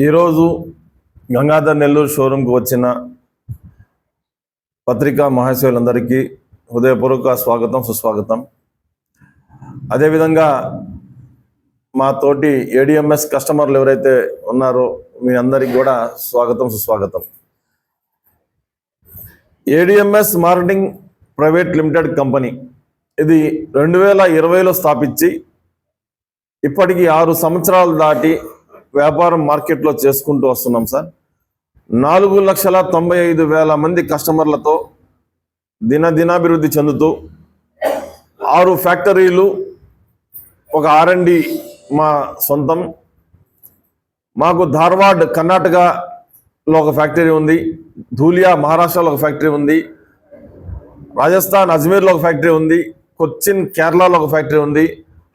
ఈరోజు గంగాధర్ నెల్లూరు షోరూంకి వచ్చిన పత్రికా మహాశయులందరికీ హృదయపూర్వక స్వాగతం సుస్వాగతం. అదేవిధంగా మా తోటి ఏడిఎంఎస్ కస్టమర్లు ఎవరైతే ఉన్నారో మీ అందరికీ కూడా స్వాగతం సుస్వాగతం. ADMS marketing private limited company ఇది 2020లో స్థాపించి ఇప్పటికి 6 సంవత్సరాలు దాటి వ్యాపారం మార్కెట్లో చేసుకుంటూ వస్తున్నాం సార్. 4,95,000 మంది కస్టమర్లతో దినాభివృద్ధి చెందుతూ 6 ఫ్యాక్టరీలు, ఒక R&D మా సొంతం. మాకు ధార్వాడ్ కర్ణాటకలో ఒక ఫ్యాక్టరీ ఉంది, ధూలియా మహారాష్ట్రలో ఒక ఫ్యాక్టరీ ఉంది, రాజస్థాన్ అజ్మీర్లో ఒక ఫ్యాక్టరీ ఉంది, కొచ్చిన్ కేరళలో ఒక ఫ్యాక్టరీ ఉంది,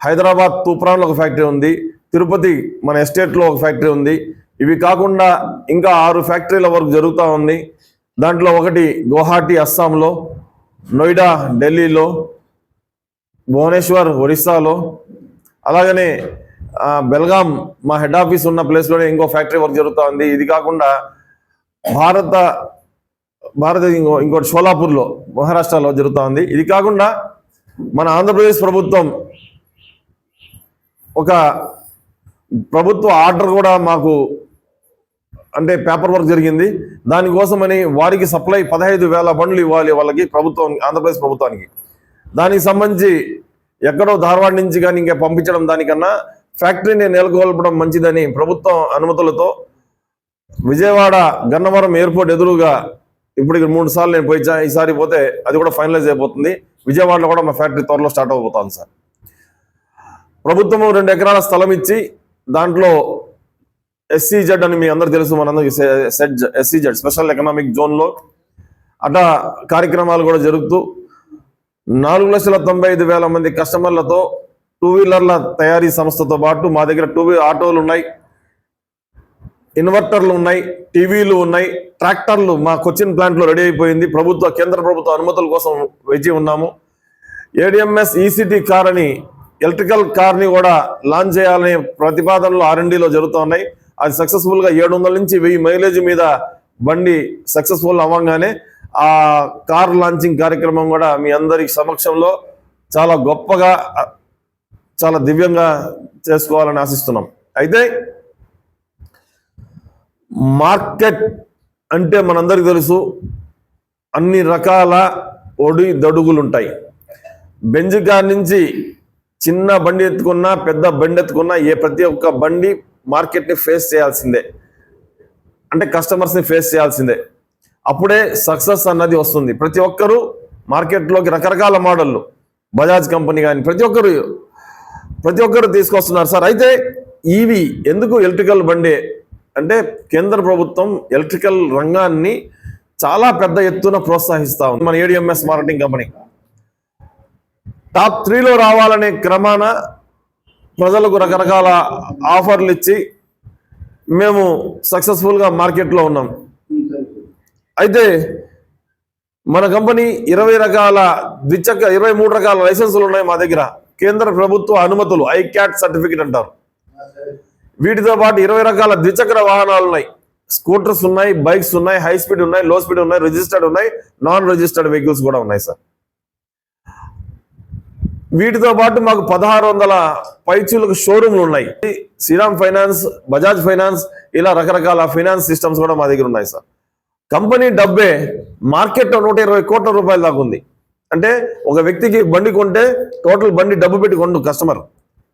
హైదరాబాద్ తూప్రాన్లో ఒక ఫ్యాక్టరీ ఉంది, తిరుపతి మన ఎస్టేట్లో ఒక ఫ్యాక్టరీ ఉంది. ఇవి కాకుండా ఇంకా 6 ఫ్యాక్టరీల వరకు జరుగుతూ ఉంది. దాంట్లో ఒకటి గువాహటి అస్సాంలో, నోయిడా ఢిల్లీలో, భువనేశ్వర్ ఒరిస్సాలో, అలాగనే బెల్గాం మా హెడ్ ఆఫీస్ ఉన్న ప్లేస్లోనే ఇంకో ఫ్యాక్టరీ వర్క్ జరుగుతూ ఉంది. ఇది కాకుండా ఇంకోటి షోలాపూర్లో మహారాష్ట్రలో జరుగుతూ ఉంది. ఇది కాకుండా మన ఆంధ్రప్రదేశ్ ప్రభుత్వం ఒక ప్రభుత్వ ఆర్డర్ కూడా మాకు అంటే పేపర్ వర్క్ జరిగింది. దానికోసమని వారికి సప్లై 15,000 బండ్లు ఇవ్వాలి వాళ్ళకి, ప్రభుత్వం ఆంధ్రప్రదేశ్ ప్రభుత్వానికి. దానికి సంబంధించి ఎక్కడో ధార్వాడ్ నుంచి కానీ ఇంకా పంపించడం దానికన్నా ఫ్యాక్టరీని నెలకొల్పడం మంచిదని ప్రభుత్వం అనుమతులతో విజయవాడ గన్నవరం ఎయిర్పోర్ట్ ఎదురుగా ఇప్పటికి 3 సార్లు నేను పోయిచా. ఈసారి పోతే అది కూడా ఫైనలైజ్ అయిపోతుంది. విజయవాడలో కూడా మా ఫ్యాక్టరీ త్వరలో స్టార్ట్ అయిపోతుంది సార్. ప్రభుత్వం 2 ఎకరాల స్థలం ఇచ్చి దాంట్లో SEZ అని మీ అందరూ తెలుసు, మనందరికీ SEZ స్పెషల్ ఎకనామిక్ జోన్లో అట్లా కార్యక్రమాలు కూడా జరుగుతూ 4,95,000 మంది కస్టమర్లతో 2 వీలర్ల తయారీ సంస్థతో పాటు మా దగ్గర 2 వీలర్ ఆటోలు ఉన్నాయి, ఇన్వర్టర్లు ఉన్నాయి, టీవీలు ఉన్నాయి, ట్రాక్టర్లు మా కొచ్చిన్ ప్లాంట్లో రెడీ అయిపోయింది. కేంద్ర ప్రభుత్వ అనుమతుల కోసం వేచి ఉన్నాము. ఏడిఎంఎస్ ECT కార్ అని ఎలక్ట్రికల్ కార్ని కూడా లాంచ్ చేయాలనే ప్రతిపాదనలు R&Dలో జరుగుతూ ఉన్నాయి. అది సక్సెస్ఫుల్గా 700 నుంచి 1000 మైలేజ్ మీద బండి సక్సెస్ఫుల్ అవ్వగానే ఆ కార్ లాంచింగ్ కార్యక్రమం కూడా మీ అందరి సమక్షంలో చాలా గొప్పగా చాలా దివ్యంగా చేసుకోవాలని ఆశిస్తున్నాం. అయితే మార్కెట్ అంటే మనందరికీ తెలుసు, అన్ని రకాల ఒడిదొడుగులు ఉంటాయి. బెంజ్ కార్ నుంచి చిన్న బండి ఎత్తుకున్నా పెద్ద బండి ఎత్తుకున్నా ప్రతి ఒక్క బండి మార్కెట్ని ఫేస్ చేయాల్సిందే, అంటే కస్టమర్స్ని ఫేస్ చేయాల్సిందే. అప్పుడే సక్సెస్ అన్నది వస్తుంది. ప్రతి ఒక్కరూ మార్కెట్లోకి రకరకాల మోడళ్ళు, బజాజ్ కంపెనీ కానీ ప్రతి ఒక్కరు తీసుకొస్తున్నారు సార్. అయితే ఇవి ఎందుకు ఎలక్ట్రికల్ బండి అంటే కేంద్ర ప్రభుత్వం ఎలక్ట్రికల్ రంగాన్ని చాలా పెద్ద ఎత్తున ప్రోత్సహిస్తూ ఉంది. మన ఏడిఎంఎస్ మార్కెటింగ్ కంపెనీ టాప్ 3లో రావాలనే క్రమాన ప్రజలకు రకరకాల ఆఫర్లు ఇచ్చి మేము సక్సెస్ఫుల్గా మార్కెట్లో ఉన్నాం. అయితే మన కంపెనీ 23 రకాల లైసెన్సులు ఉన్నాయి మా దగ్గర. కేంద్ర ప్రభుత్వ అనుమతులు, ICAT సర్టిఫికెట్ అంటారు. వీటితో పాటు 20 రకాల ద్విచక్ర వాహనాలు ఉన్నాయి. స్కూటర్స్ ఉన్నాయి, బైక్స్ ఉన్నాయి, హై స్పీడ్ ఉన్నాయి, లో స్పీడ్ ఉన్నాయి, రిజిస్టర్డ్ ఉన్నాయి, నాన్ రిజిస్టర్డ్ వెహికల్స్ కూడా ఉన్నాయి సార్. వీటితో పాటు మాకు 1600 పైచీలకు షోరూమ్లు ఉన్నాయి. శ్రీరామ్ ఫైనాన్స్, బజాజ్ ఫైనాన్స్, ఇలా రకరకాల ఫైనాన్స్ సిస్టమ్స్ కూడా మా దగ్గర ఉన్నాయి సార్. కంపెనీ డబ్బే మార్కెట్లో 120 కోట్ల రూపాయల దాకా ఉంది. అంటే ఒక వ్యక్తికి బండి కొంటే టోటల్ బండి డబ్బు పెట్టి కొండు కస్టమర్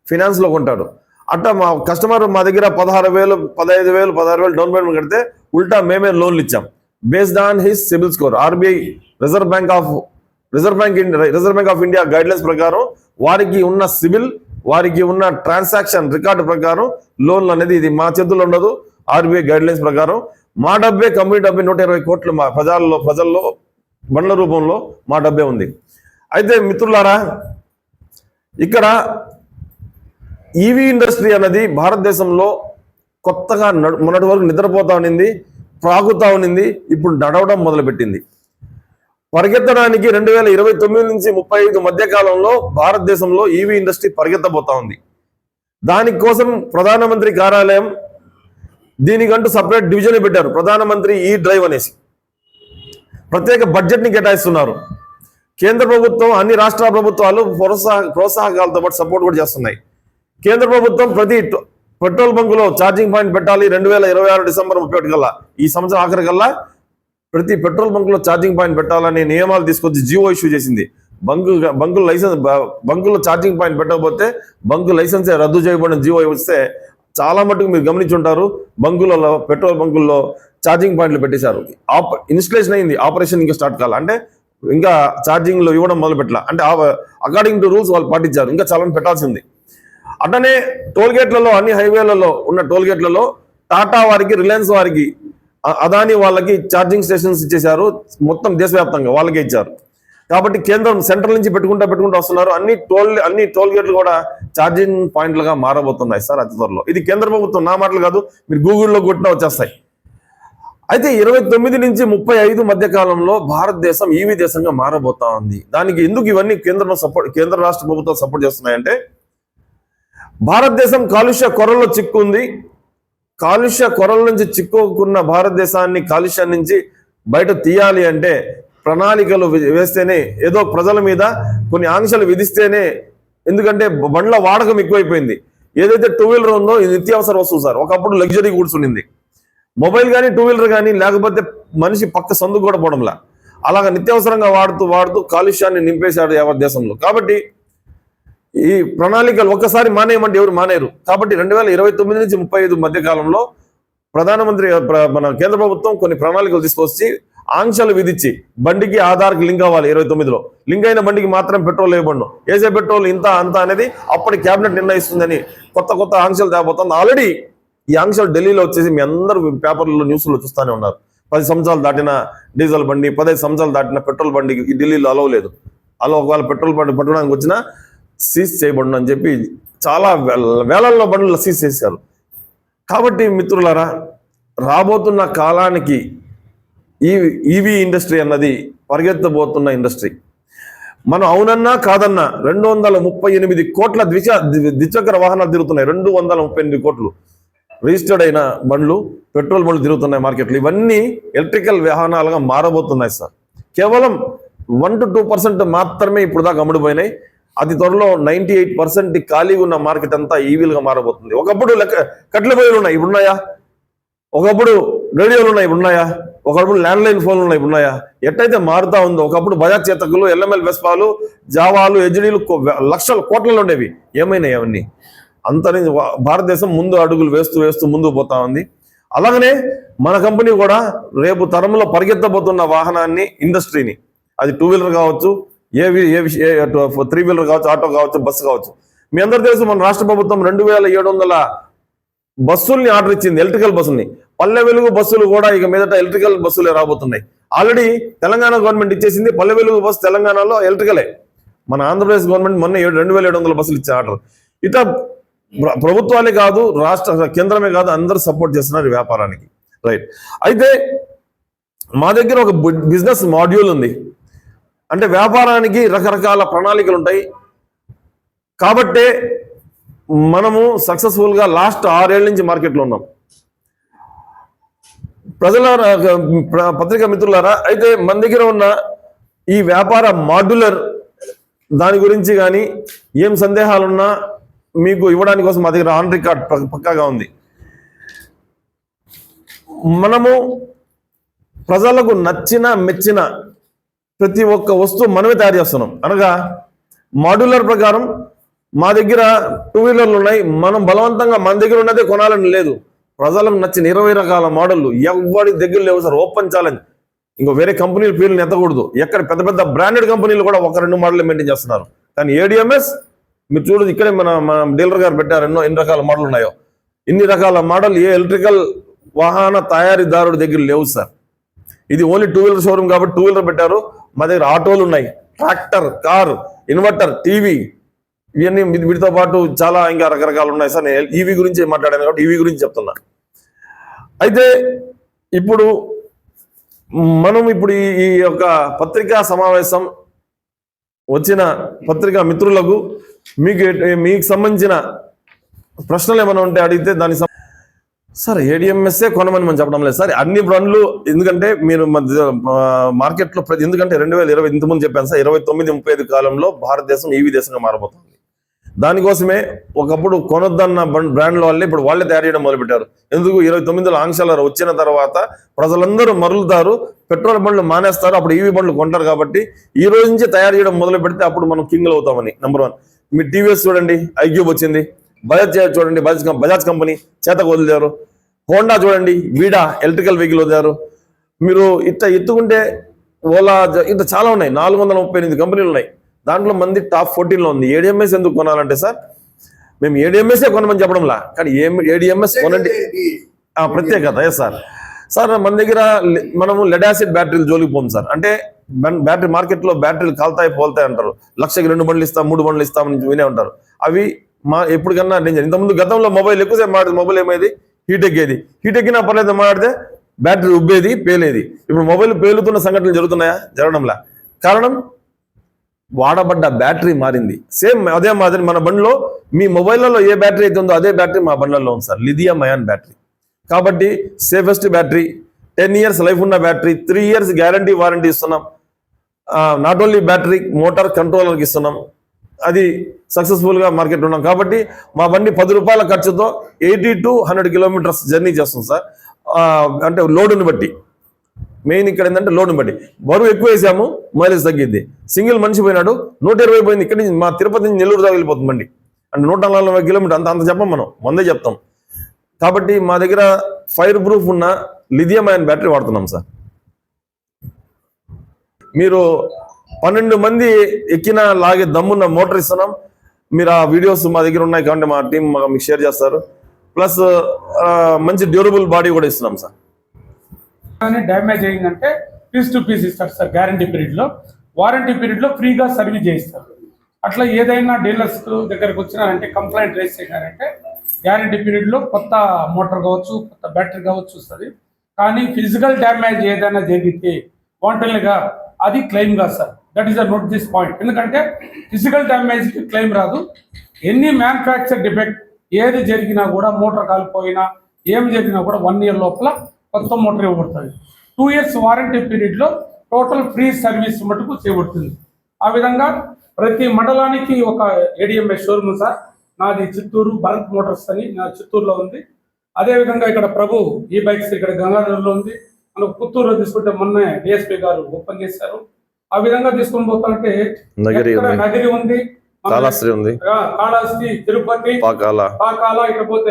ఫైనాన్స్లో కొంటాడు. అట్లా మా కస్టమర్ మా దగ్గర 16,000, 15,000, 16,000 డౌన్ పేమెంట్ కడితే ఉల్టా మేమే లోన్లు ఇచ్చాం based on his CIBIL score. RBI reserve bank of India guidelines ప్రకారం వారికి ఉన్న సిబిల్, వారికి ఉన్న ట్రాన్సాక్షన్ రికార్డు ప్రకారం లోన్లు అనేది ఇది మా చేతుల్లో ఉండదు. RBI గైడ్లైన్స్ ప్రకారం మా డబ్బే, కంపెనీ డబ్బే 120 కోట్లు మా ప్రజల్లో బండ్ల రూపంలో మా డబ్బే ఉంది. అయితే మిత్రులారా, ఇక్కడ EV ఇండస్ట్రీ అనేది భారతదేశంలో కొత్తగా మొన్నటి వరకు నిద్రపోతా ఉన్నింది, ప్రాగుతా ఉన్నింది, ఇప్పుడు నడవడం మొదలుపెట్టింది. పరిగెత్తడానికి 2029 నుంచి 35 మధ్య కాలంలో భారతదేశంలో EV ఇండస్ట్రీ పరిగెత్తబోతా ఉంది. దానికోసం ప్రధానమంత్రి కార్యాలయం దీనికంటూ సపరేట్ డివిజన్ పెట్టారు, ప్రధానమంత్రి ఈ డ్రైవ్ అనేసి. ప్రత్యేక బడ్జెట్ని కేటాయిస్తున్నారు. కేంద్ర ప్రభుత్వం అన్ని రాష్ట్ర ప్రభుత్వాలు ప్రోత్సాహకాలతో పాటు సపోర్ట్ కూడా చేస్తున్నాయి. కేంద్ర ప్రభుత్వం ప్రతి పెట్రోల్ బంకులో ఛార్జింగ్ పాయింట్ పెట్టాలి 2026 డిసెంబర్ 31 కల్లా, ఈ సంవత్సరం ఆఖరి కల్లా ప్రతి పెట్రోల్ బంకులో ఛార్జింగ్ పాయింట్ పెట్టాలనే నియమాలు తీసుకొచ్చి జియో ఇష్యూ చేసింది. బంకుల్లో ఛార్జింగ్ పాయింట్ పెట్టకపోతే బంకు లైసెన్సే రద్దు చేయబడిన జియో వస్తే చాలా మటుకు మీరు గమనించుంటారు. బంకులలో పెట్రోల్ బంకుల్లో ఛార్జింగ్ పాయింట్లు పెట్టేశారు. ఇన్స్టలేషన్ అయింది, ఆపరేషన్ ఇంకా స్టార్ట్ కావాలి, అంటే ఇంకా ఛార్జింగ్లో ఇవ్వడం మొదలు పెట్టాల, అంటే అకార్డింగ్ టు రూల్స్ వాళ్ళు పాటించారు, ఇంకా చాలా పెట్టాల్సింది. అట్లనే టోల్గేట్లలో అన్ని హైవేలలో ఉన్న టోల్గేట్లలో టాటా వారికి, రిలయన్స్ వారికి, అదాని వాళ్ళకి ఛార్జింగ్ స్టేషన్స్ ఇచ్చేశారు. మొత్తం దేశవ్యాప్తంగా వాళ్ళకే ఇచ్చారు. కాబట్టి కేంద్రం సెంట్రల్ నుంచి పెట్టుకుంటూ వస్తున్నారు. అన్ని టోల్గేట్లు కూడా ఛార్జింగ్ పాయింట్లుగా మారబోతున్నాయి సార్ అతి త్వరలో. ఇది కేంద్ర ప్రభుత్వం, నా మాటలు కాదు, మీరు గూగుల్లో కొట్టినా వచ్చేస్తాయి. అయితే 29 నుంచి 35 మధ్య కాలంలో భారతదేశం ఈవీ దేశంగా మారబోతా ఉంది. దానికి ఎందుకు ఇవన్నీ కేంద్ర రాష్ట్ర ప్రభుత్వాలు సపోర్ట్ చేస్తున్నాయంటే, భారతదేశం కాలుష్య కొరల్లో చిక్కుంది. కాలుష్య కొరల నుంచి చిక్కుకున్న భారతదేశాన్ని కాలుష్యం నుంచి బయట తీయాలి అంటే ప్రణాళికలు వేస్తేనే, ఏదో ప్రజల మీద కొన్ని ఆంక్షలు విధిస్తేనే. ఎందుకంటే బండ్ల వాడకం ఎక్కువైపోయింది. ఏదైతే టూ వీలర్ ఉందో ఇది నిత్యావసర వస్తువు సార్. ఒకప్పుడు లగ్జరీ గూడ్స్ ఉండింది, మొబైల్ కానీ టూ వీలర్ కానీ లేకపోతే మనిషి పక్క సందుకు కూడా పోవడంలా. అలాగా నిత్యావసరంగా వాడుతూ కాలుష్యాన్ని నింపేశాడు యావత్ దేశంలో. కాబట్టి ఈ ప్రణాళికలు ఒక్కసారి మానేయమంటే ఎవరు మానేరు. కాబట్టి 2029 నుంచి 35 మధ్య కాలంలో ప్రధానమంత్రి మన కేంద్ర ప్రభుత్వం కొన్ని ప్రణాళికలు తీసుకొచ్చి ఆంక్షలు విధించి బండికి ఆధార్కి లింక్ అవ్వాలి. 29లో లింక్ అయిన బండికి మాత్రం పెట్రోల్ వేయబడను, వేసే పెట్రోల్ ఇంత అంత అనేది అప్పటి క్యాబినెట్ నిర్ణయిస్తుందని కొత్త ఆంక్షలు తేబోతుంది. ఆల్రెడీ ఈ ఆంక్షలు ఢిల్లీలో వచ్చేసి మీ అందరూ పేపర్లలో న్యూస్లో చూస్తూనే ఉన్నారు. 10 సంవత్సరాలు దాటిన డీజిల్ బండి, 15 సంవత్సరాలు దాటిన పెట్రోల్ బండికి ఈ ఢిల్లీలో అలవ్ లేదు. ఒకవేళ పెట్రోల్ బండి పట్టడానికి వచ్చినా సీజ్ చేయబడును అని చెప్పి చాలా వేలల్లో బండ్లు సీజ్ చేశారు. కాబట్టి మిత్రులారా, రాబోతున్న కాలానికి ఈ ఈవీ ఇండస్ట్రీ అన్నది పరిగెత్తబోతున్న ఇండస్ట్రీ. మనం అవునన్నా కాదన్నా 238 కోట్ల ద్విచక్ర వాహనాలు తిరుగుతున్నాయి. 238 కోట్లు రిజిస్టర్డ్ అయిన బండ్లు, పెట్రోల్ బండ్లు తిరుగుతున్నాయి మార్కెట్లో. ఇవన్నీ ఎలక్ట్రికల్ వాహనాలుగా మారబోతున్నాయి సార్. కేవలం 1 to 2% మాత్రమే ఇప్పుడు దాకా అమ్ముడుపోయినాయి. అతి త్వరలో 98% ఖాళీగా ఉన్న మార్కెట్ అంతా ఈవీలుగా మారబోతుంది. ఒకప్పుడు కట్ల పొయ్యిలు ఉన్నాయి, ఇప్పుడున్నాయా? ఒకప్పుడు రేడియోలు ఉన్నాయి, ఇప్పుడున్నాయా? ఒకప్పుడు ల్యాండ్లైన్ ఫోన్లు ఉన్నాయి, ఇప్పుడున్నాయా? ఎట్టయితే మారుతా ఉందో, ఒకప్పుడు బజాజ్ చేతకులు, ఎల్ఎంఎల్ వెస్పాలు, జావాలు, హెచ్డీలు లక్షల కోట్లలో ఉండేవి. ఏమైనాయి అవన్నీ? అంతని భారతదేశం ముందు అడుగులు వేస్తూ ముందుకు పోతా ఉంది. అలాగనే మన కంపెనీ కూడా రేపు తరంలో పరిగెత్తబోతున్న వాహనాన్ని, ఇండస్ట్రీని, అది టూ వీలర్ కావచ్చు, త్రీ వీలర్ కావచ్చు, ఆటో కావచ్చు, బస్సు కావచ్చు. మీ అందరూ తెలుసు, మన రాష్ట్ర ప్రభుత్వం 2700 బస్సుల్ని ఆర్డర్ ఇచ్చింది, ఎలక్ట్రికల్ బస్సుల్ని. పల్లె వెలుగు బస్సులు కూడా ఇక మీదట ఎలక్ట్రికల్ బస్సులే రాబోతున్నాయి. ఆల్రెడీ తెలంగాణ గవర్నమెంట్ ఇచ్చేసింది పల్లె వెలుగు బస్సు, తెలంగాణలో ఎలక్ట్రికలే. మన ఆంధ్రప్రదేశ్ గవర్నమెంట్ మొన్న 2700 బస్సులు ఇచ్చే ఆర్డర్. ఇట్లా ప్రభుత్వాలే కాదు, కేంద్రమే కాదు, అందరూ సపోర్ట్ చేస్తున్నారు వ్యాపారానికి. రైట్. అయితే మా దగ్గర ఒక బిజినెస్ మాడ్యూల్ ఉంది. అంటే వ్యాపారానికి రకరకాల ప్రణాళికలు ఉంటాయి. కాబట్టే మనము సక్సెస్ఫుల్గా లాస్ట్ 6 ఏళ్ళ నుంచి మార్కెట్లో ఉన్నాం. పత్రికా మిత్రులారా, అయితే మన దగ్గర ఉన్న ఈ వ్యాపార మాడ్యులర్ దాని గురించి కానీ ఏం సందేహాలున్నా మీకు ఇవ్వడానికి కోసం మా దగ్గర ఆన్ రికార్డ్ పక్కాగా ఉంది. మనము ప్రజలకు నచ్చిన మెచ్చిన ప్రతి ఒక్క వస్తువు మనమే తయారు చేస్తున్నాం. అనగా మాడ్యులర్ ప్రకారం మా దగ్గర టూ వీలర్లు ఉన్నాయి. మనం బలవంతంగా మన దగ్గర ఉన్నదే కొనాలని లేదు. ప్రజలకు నచ్చిన 20 రకాల మోడళ్లు ఎవరి దగ్గర లేవు సార్. Open challenge. ఇంకో వేరే కంపెనీల పేర్లు ఎత్తకూడదు. ఎక్కడ పెద్ద బ్రాండెడ్ కంపెనీలు కూడా 1-2 మోడల్ మెయింటైన్ చేస్తున్నారు. కానీ ఏడిఎంఎస్ మీరు చూడదు, ఇక్కడే మన డీలర్ గారు పెట్టారు. ఎన్ని రకాల మోడల్ ఉన్నాయో. ఇన్ని రకాల మోడల్ ఏ ఎలక్ట్రికల్ వాహన తయారీదారుడి దగ్గర లేవు సార్. ఇది ఓన్లీ టూ వీలర్ షోరూమ్ కాబట్టి టూ వీలర్ పెట్టారు. మా దగ్గర ఆటోలు ఉన్నాయి, ట్రాక్టర్, కార్, ఇన్వర్టర్, టీవీ, ఇవన్నీ వీటితో పాటు చాలా ఇంకా రకరకాలు ఉన్నాయి సార్. నేను ఈవీ గురించి మాట్లాడాను కాబట్టి ఈవీ గురించి చెప్తున్నా. అయితే ఇప్పుడు ఈ యొక్క పత్రికా సమావేశం వచ్చిన పత్రికా మిత్రులకు మీకు సంబంధించిన ప్రశ్నలు ఏమైనా ఉంటే అడిగితే దానికి సార్ ఏడిఎంఎస్ఏ కొనమని మనం చెప్పడం లేదు సార్, అన్ని బండ్లు. ఎందుకంటే మీరు మార్కెట్లో ఎందుకంటే 2020 ఇంతకుముందు చెప్పాను సార్, 29-35 కాలంలో భారతదేశం ఈవీ దేశంగా మారబోతుంది. దానికోసమే ఒకప్పుడు కొనొద్దన్న బ్రాండ్ల వాళ్ళే ఇప్పుడు వాళ్ళే తయారు చేయడం మొదలుపెట్టారు. ఎందుకు 29లో ఆంక్షలు వచ్చిన తర్వాత ప్రజలందరూ మరలుతారు, పెట్రోల్ బండ్లు మానేస్తారు, అప్పుడు ఈవీ బండ్లు కొంటారు. కాబట్టి ఈ రోజు నుంచి తయారు చేయడం మొదలు పెడితే అప్పుడు మనం కింగ్లు అవుతామని. నెంబర్ 1. మీరు టీవీఎస్ చూడండి, ఐక్యూబ్ వచ్చింది. బజాజ్ చూడండి, బజాజ్ కంపెనీ చేతకు వదిలేరు. హోండా చూడండి, వీడా ఎలక్ట్రికల్ వెహికల్ వదిలేరు. మీరు ఇట్లా ఎత్తుకుంటే ఓలా ఇట్లా చాలా ఉన్నాయి, 438 కంపెనీలు ఉన్నాయి. దాంట్లో మంది టాప్ 14లో ఉంది. ఏడిఎంఎస్ ఎందుకు కొనాలంటే సార్, మేము ఏడిఎంఎస్ఏ కొనమని చెప్పడంలా, కానీ ఏడిఎంఎస్ కొనండి ప్రత్యేకత. సార్ సార్ మన దగ్గర మనము లెడ్ యాసిడ్ బ్యాటరీలు జోలికి పోం సార్. అంటే బ్యాటరీ మార్కెట్లో బ్యాటరీలు కాల్తాయి పోల్తాయి అంటారు. లక్షకి 2 బండ్లు ఇస్తాం, 3 బండ్లు ఇస్తామని వినే ఉంటారు. అవి ఎప్పటికన్నా డేంజర్. ఇంతకుముందు గతంలో మొబైల్ ఎక్కువసేపు మాట్లాడేది, మొబైల్ ఏమైంది హీట్ ఎక్కేది, హీట్ ఎక్కినా పర్లేదు మాట్లాడితే బ్యాటరీ ఉబ్బేది, పేలేది. ఇప్పుడు మొబైల్ పేలుతున్న సంఘటనలు జరుగుతున్నాయా? జరగడంలా. కారణం వాడబడ్డ బ్యాటరీ మారింది. సేమ్ అదే మాదిరి మన బండిలో మీ మొబైల్లో ఏ బ్యాటరీ అయితే ఉందో అదే బ్యాటరీ మా బండ్లలో ఉంది సార్, లిథియం అయాన్ బ్యాటరీ. కాబట్టి సేఫెస్ట్ బ్యాటరీ, 10 years లైఫ్ ఉన్న బ్యాటరీ, 3 years గ్యారంటీ వారంటీ ఇస్తున్నాం. నాట్ ఓన్లీ బ్యాటరీ, మోటార్ కంట్రోలర్కి ఇస్తున్నాం. అది సక్సెస్ఫుల్గా మార్కెట్ ఉన్నాం. కాబట్టి మా బండి 10 రూపాయల ఖర్చుతో 80 to 100 kilometers జర్నీ చేస్తుంది సార్. అంటే లోడుని బట్టి, మెయిన్ ఇక్కడ ఏంటంటే లోడుని బట్టి. బరువు ఎక్కువ వేసాము, మైలేజ్ తగ్గిద్ది. సింగిల్ మనిషి పోయినాడు 120 పోయింది. ఇక్కడి నుంచి మా తిరుపతి నుంచి నెల్లూరు దాకా వెళ్ళిపోతుంది బండి. అంటే 140 kilometers అంత చెప్పం, మనం 100 చెప్తాం. కాబట్టి మా దగ్గర ఫైర్ ప్రూఫ్ ఉన్న లిథియం అయాన్ బ్యాటరీ వాడుతున్నాం సార్. మీరు 12 మంది ఎక్కిన లాగే దమ్మున్న మోటార్ ఇస్తున్నాం. మీరు ఆ వీడియోస్ మా దగ్గర ఉన్నాయి కాబట్టి మా టీం మీకు షేర్ చేస్తారు. ప్లస్ మంచి డ్యూరబుల్ బాడీ కూడా ఇస్తున్నాం సార్. డ్యామేజ్ అయిందంటే పీస్ టు పీస్ ఇస్తారు సార్. గ్యారంటీ పీరియడ్లో, వారంటీ పీరియడ్లో ఫ్రీగా సర్వీస్ చేయిస్తారు. అట్లా ఏదైనా డీలర్స్ దగ్గరకు వచ్చినారంటే కంప్లైంట్ రేస్ చేశారంటే గ్యారంటీ పీరియడ్లో కొత్త మోటార్ కావచ్చు, కొత్త బ్యాటరీ కావచ్చు వస్తుంది. కానీ ఫిజికల్ డ్యామేజ్ ఏదైనా జరిగితే వాంటల్గా అది క్లెయిమ్ కాదు sir. That is a note this point. ఎందుకంటే ఫిజికల్ డ్యామేజ్కి క్లెయిమ్ రాదు. ఎనీ మ్యానుఫ్యాక్చర్ డిఫెక్ట్ ఏది జరిగినా కూడా, మోటార్ కాలిపోయినా ఏమి జరిగినా కూడా 1 year లోపల కొత్త మోటార్ ఇవ్వబడుతుంది. 2 years వారంటీ పీరియడ్లో టోటల్ ఫ్రీ సర్వీస్ మటుకు చేయబడుతుంది. ఆ విధంగా ప్రతి మండలానికి ఒక ఏడిఎంఎస్ షోరూమ్ సార్. నాది చిత్తూరు భరత్ మోటార్స్ అని నా చిత్తూరులో ఉంది. అదేవిధంగా ఇక్కడ ప్రభు ఈ బైక్స్ ఇక్కడ గంగాధర్లో ఉంది. మనకు పుత్తూరులో తీసుకుంటే మొన్న డిఎస్పీ గారు ఓపెన్ చేశారు. ఆ విధంగా తీసుకొని పోతుంటే నగిరి ఉంది, కాళహస్తి, తిరుపతి, పాకాల, ఇకపోతే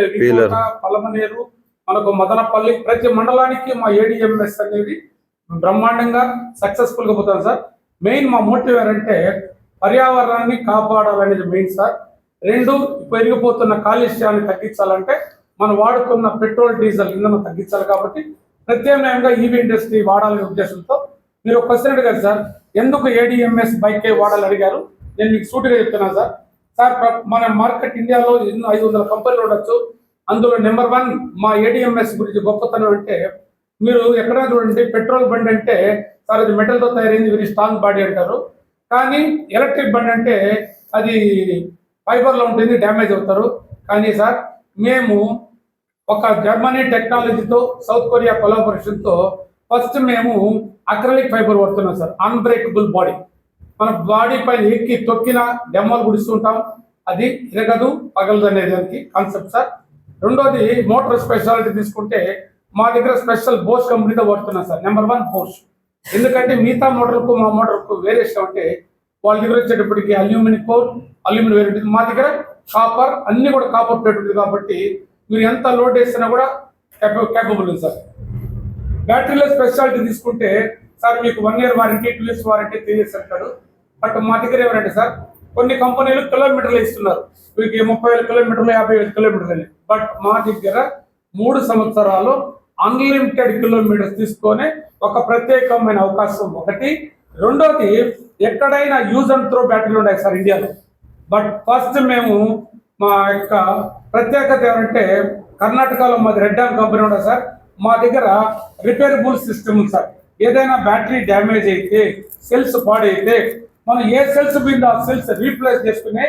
పలమనేరు, మనకు మదనపల్లి, ప్రతి మండలానికి మా ఏడిఎంఎస్ అనేది బ్రహ్మాండంగా సక్సెస్ఫుల్ గా పోతాం సార్. మెయిన్ మా మోటివ్ ఏంటంటే పర్యావరణాన్ని కాపాడాలనేది మెయిన్ సార్. 2, పెరిగిపోతున్న కాలుష్యాన్ని తగ్గించాలంటే మనం వాడుతున్న పెట్రోల్, డీజిల్ ఇంధనం తగ్గించాలి. కాబట్టి ప్రత్యామ్నాయంగా ఈవీ ఇండస్ట్రీ వాడాలనే ఉద్దేశంతో మీరు ఒక క్వశ్చన్ అడిగారు సార్, ఎందుకు ఏడిఎంఎస్ బైకే వాడాలని అడిగారు. నేను మీకు సూటిగా చెప్తున్నాను సార్. మన మార్కెట్ ఇండియాలో ఎన్నో 500 కంపెనీలు ఉండొచ్చు. అందులో నెంబర్ 1 మా ఏడిఎంఎస్ గురించి గొప్పతనం అంటే, మీరు ఎక్కడా చూడండి పెట్రోల్ బండి అంటే సార్ అది మెటల్తో తయారైంది, వెరీ స్ట్రాంగ్ బాడీ అంటారు. కానీ ఎలక్ట్రిక్ బండి అంటే అది ఫైబర్లో ఉంటుంది, డ్యామేజ్ అవుతారు. కానీ సార్ మేము ఒక జర్మనీ టెక్నాలజీతో, సౌత్ కొరియా కొలాబరేషన్తో ఫస్ట్ మేము అక్రలిక్ ఫైబర్ వాడుతున్నాం సార్. అన్బ్రేకబుల్ బాడీ, మన బాడీ పైన ఎక్కి తొక్కిన డెమ్మలు గుడిస్తుంటాం, అది తిరగదు, పగలదు అనేది దానికి కాన్సెప్ట్ సార్. రెండోది మోటార్ స్పెషాలిటీ తీసుకుంటే మా దగ్గర స్పెషల్ బోస్ కంపెనీతో వాడుతున్నాం సార్. నెంబర్ 1 బోస్. ఎందుకంటే మిగతా మోటార్కు మా మోటార్కు వేరియేషన్ అంటే వాళ్ళ దగ్గర వచ్చేటప్పటికి అల్యూమినియం కోర్, అల్యూమినియం వేరే ఉంటుంది. మా దగ్గర కాపర్, అన్ని కూడా కాపర్ ప్లేట్ ఉంటుంది. కాబట్టి మీరు ఎంత లోడ్ వేసినా కూడా క్యాపబుల్ ఉంది సార్. బ్యాటరీలో స్పెషాలిటీ తీసుకుంటే సార్ మీకు 1 year warranty, 2 years warranty, 3 years అంటాడు. బట్ మా దగ్గర ఎవరంటే సార్ కొన్ని కంపెనీలు కిలోమీటర్లు ఇస్తున్నారు, మీకు 30,000 kilometers, 50,000 kilometers అని. బట్ మా దగ్గర 3 సంవత్సరాలు అన్లిమిటెడ్ కిలోమీటర్స్ తీసుకొని ఒక ప్రత్యేకమైన అవకాశం ఒకటి. రెండోది ఎక్కడైనా యూజ్ అండ్ త్రో బ్యాటరీలు ఉన్నాయి సార్ ఇండియాలో. బట్ ఫస్ట్ మేము మా యొక్క ప్రత్యేకత ఏమంటే కర్ణాటకలో మాది రెడ్ డామ్ కంపెనీ ఉండదు సార్. మా దగ్గర రిపేరబుల్ సిస్టమ్ ఉంది సార్. ఏదైనా బ్యాటరీ డ్యామేజ్ అయితే, సెల్స్ పాడైతే మనం ఏ సెల్స్ మీద ఆ సెల్స్ రీప్లేస్ చేసుకునే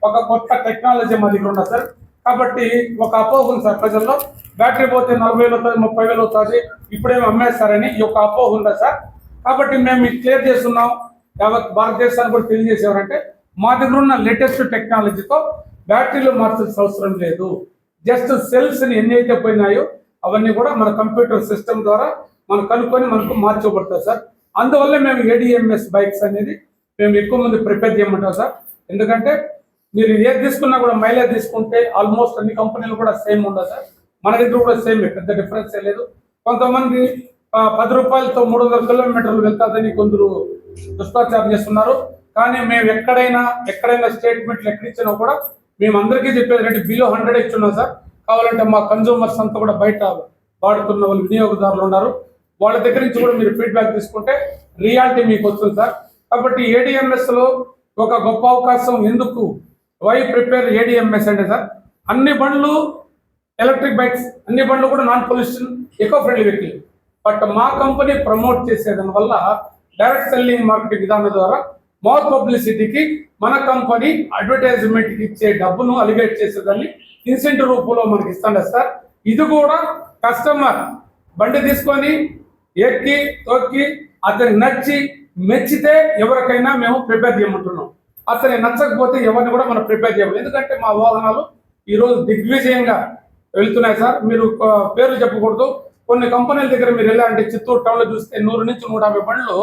ఒక కొత్త టెక్నాలజీ మా దగ్గర ఉన్నది సార్. కాబట్టి ఒక అపోహ ఉంది సార్ ప్రజల్లో, బ్యాటరీ పోతే 40,000 అవుతుంది, 30,000 అవుతుంది, ఇప్పుడేమో అమ్మేస్తారని ఈ యొక్క అపోహ ఉందా సార్. కాబట్టి మేము ఇది క్లియర్ చేస్తున్నాం, యావత్ భారతదేశానికి కూడా తెలియజేసేవారంటే మా దగ్గర ఉన్న లేటెస్ట్ టెక్నాలజీతో బ్యాటరీలు మార్చాల్సిన అవసరం లేదు. జస్ట్ సెల్స్ని ఎన్ని అయితే పోయినాయో అవన్నీ కూడా మన కంప్యూటర్ సిస్టమ్ ద్వారా మనం కనుక్కొని మనకు మార్చబడతాయి సార్. అందువల్ల మేము ఏడిఎంఎస్ బైక్స్ అనేది మేము ఎక్కువ మంది ప్రిపేర్ చేయమంటాం సార్. ఎందుకంటే మీరు ఏది తీసుకున్నా కూడా మైలేజ్ తీసుకుంటే ఆల్మోస్ట్ అన్ని కంపెనీలు కూడా సేమ్ ఉండదు సార్. మన దగ్గర కూడా సేమ్, పెద్ద డిఫరెన్స్ లేదు. కొంతమంది 10 రూపాయలతో 300 కిలోమీటర్లు వెళ్తాదని కొందరు దుష్ప్రచారం చేస్తున్నారు. కానీ మేము ఎక్కడైనా స్టేట్మెంట్లు ఎక్కడిచ్చినా కూడా మేము అందరికీ చెప్పేది రేటు బిలో 100 ఇచ్చున్నాం సార్. కావాలంటే మా కన్జ్యూమర్స్ అంతా కూడా బయట వాడుతున్న వాళ్ళు వినియోగదారులు ఉన్నారు, వాళ్ళ దగ్గర నుంచి కూడా మీరు ఫీడ్బ్యాక్ తీసుకుంటే రియాలిటీ మీకు వస్తుంది సార్. కాబట్టి ఏడిఎంఎస్ లో ఒక గొప్ప అవకాశం. ఎందుకు వై ప్రిపేర్ ఏడిఎంఎస్ అంటే సార్, అన్ని బండ్లు ఎలక్ట్రిక్ బైక్స్, అన్ని బండ్లు కూడా non pollution eco friendly vehicle. But మా కంపెనీ ప్రమోట్ చేసేదాని వల్ల డైరెక్ట్ సెల్లింగ్ మార్కెటింగ్ విధానం ద్వారా మౌత్ పబ్లిసిటీకి మన కంపెనీ అడ్వర్టైజ్మెంట్కి ఇచ్చే డబ్బును అలిగేట్ చేసేదాన్ని ఇన్సెంటివ్ రూపంలో మనకి ఇస్తాండ సార్. ఇది కూడా కస్టమర్ బండి తీసుకొని ఎక్కి తొక్కి అతనికి నచ్చి మెచ్చితే ఎవరికైనా మేము ప్రిపేర్ చేయమంటున్నాం. అతనికి నచ్చకపోతే ఎవరిని కూడా మనం ప్రిపేర్ చేయము. ఎందుకంటే మా వాహనాలు ఈరోజు దిగ్విజయంగా వెళ్తున్నాయి సార్. మీరు పేర్లు చెప్పకూడదు, కొన్ని కంపెనీల దగ్గర మీరు వెళ్ళాలంటే చిత్తూరు టౌన్లో చూస్తే 100 నుంచి 150 బండ్లు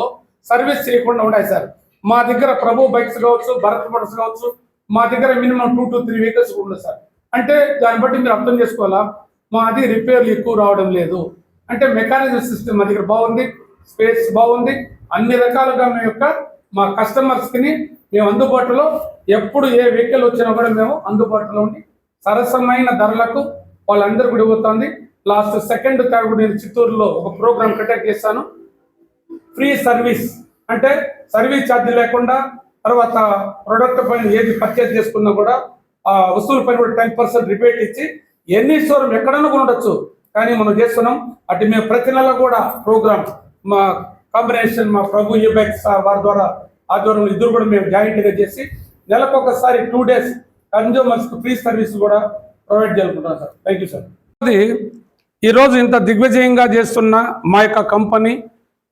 సర్వీస్ చేయకుండా ఉన్నాయి సార్. మా దగ్గర ప్రభు బైక్స్ కావచ్చు, భరత్ మోటార్స్ కావచ్చు, మా దగ్గర మినిమం 2 to 3 వెహికల్స్ ఉన్నాయి సార్. అంటే దాన్ని బట్టి మీరు అర్థం చేసుకోవాలా, మాది రిపేర్లు ఎక్కువ రావడం లేదు. అంటే మెకానిజం సిస్టమ్ మా దగ్గర బాగుంది, స్పేస్ బాగుంది, అన్ని రకాలుగా మా కస్టమర్స్కి మేము అందుబాటులో ఎప్పుడు ఏ వెహికల్ వచ్చినా కూడా మేము అందుబాటులో ఉండి సరసమైన ధరలకు వాళ్ళందరూ కూడా ఇవ్వుతుంది. లాస్ట్ 2nd, 3rd నేను చిత్తూరులో ఒక ప్రోగ్రామ్ కండక్ట్ చేశాను. ఫ్రీ సర్వీస్ అంటే సర్వీస్ ఛార్జ్ లేకుండా, తర్వాత ప్రొడక్ట్ పైన ఏది పర్చేజ్ చేసుకున్నా కూడా ఆ వస్తువుల పైన కూడా 10% రిబేట్ ఇచ్చి ఎన్ని షోరూమ్ ఎక్కడన్నా కూడా ఉండొచ్చు, కానీ మనం చేస్తున్నాం. అటు మేము ప్రతి నెల కూడా ప్రోగ్రామ్ మా కాంబినేషన్ మా ప్రభు ఈబైక్స్ వారి ద్వారా ఆధ్వర్యంలో ఇద్దరు కూడా మేము జాయింట్గా చేసి నెలకొకసారి 2 days కన్జ్యూమర్స్కి ఫ్రీ సర్వీస్ కూడా ప్రొవైడ్ చేసుకుంటున్నాం సార్. Thank you sir. ఈరోజు ఇంత దిగ్విజయంగా చేస్తున్న మా యొక్క కంపెనీ